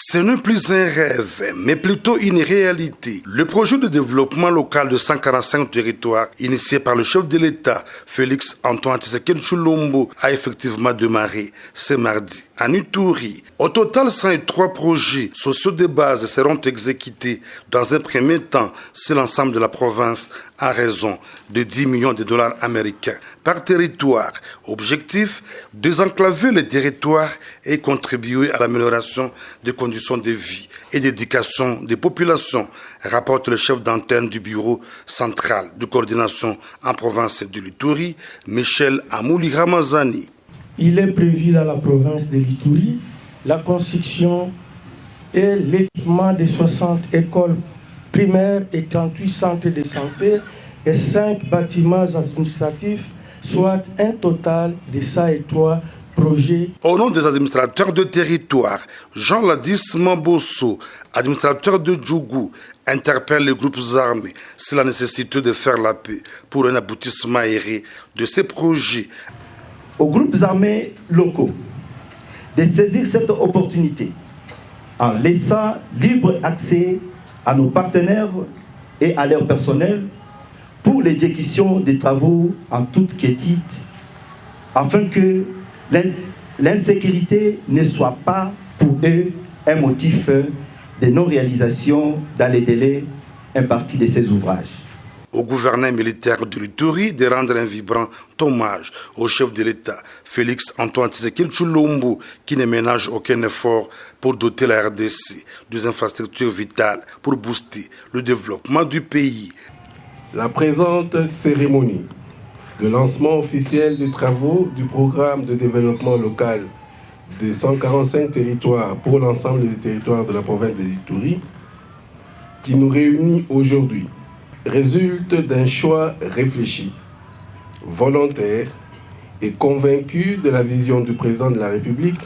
Ce n'est plus un rêve, mais plutôt une réalité. Le projet de développement local de 145 territoires, initié par le chef de l'État, Félix Antoine Tshisekedi Tshilombo, a effectivement démarré ce mardi à Ituri. Au total, 103 projets sociaux de base seront exécutés dans un premier temps sur l'ensemble de la province à raison de 10 millions de dollars américains par territoire. Objectif, désenclaver les territoires et contribuer à l'amélioration des conditions de vie et d'éducation des populations, rapporte le chef d'antenne du bureau central de coordination en province de l'Ituri, Michel Amouli Ramazani. Il est prévu dans la province de l'Ituri la construction et l'équipement de 60 écoles primaires et 38 centres de santé et 5 bâtiments administratifs, soit un total de 103 projets. Au nom des administrateurs de territoire, Jean Ladis Mambosso, administrateur de Djougou, interpelle les groupes armés sur la nécessité de faire la paix pour un aboutissement aéré de ces projets. Aux groupes armés locaux de saisir cette opportunité en laissant libre accès à nos partenaires et à leur personnel pour l'exécution des travaux en toute quiétude, afin que l'insécurité ne soit pas pour eux un motif de non-réalisation dans les délais impartis de ces ouvrages. Au gouverneur militaire de l'Ituri de rendre un vibrant hommage au chef de l'État, Félix Antoine Tshisekedi Tshilombo, qui ne ménage aucun effort pour doter la RDC des infrastructures vitales pour booster le développement du pays. La présente cérémonie de lancement officiel des travaux du programme de développement local de 145 territoires pour l'ensemble des territoires de la province de l'Ituri, qui nous réunit aujourd'hui, résulte d'un choix réfléchi, volontaire et convaincu de la vision du président de la République,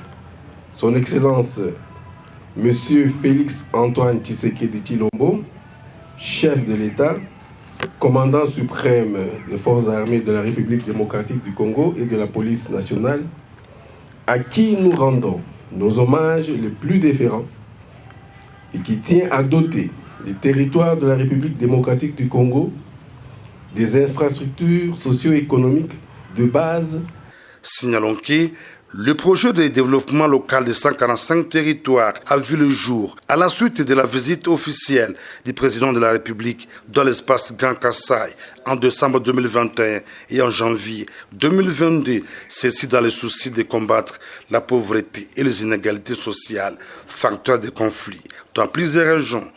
son Excellence M. Félix Antoine Tshisekedi Tshilombo, chef de l'État, commandant suprême des forces armées de la République démocratique du Congo et de la police nationale, à qui nous rendons nos hommages les plus déférents et qui tient à doter les territoires de la République démocratique du Congo des infrastructures socio-économiques de base. Signalons que le projet de développement local de 145 territoires a vu le jour à la suite de la visite officielle du président de la République dans l'espace Grand Kassai en décembre 2021 et en janvier 2022, ceci dans le souci de combattre la pauvreté et les inégalités sociales, facteurs de conflits dans plusieurs régions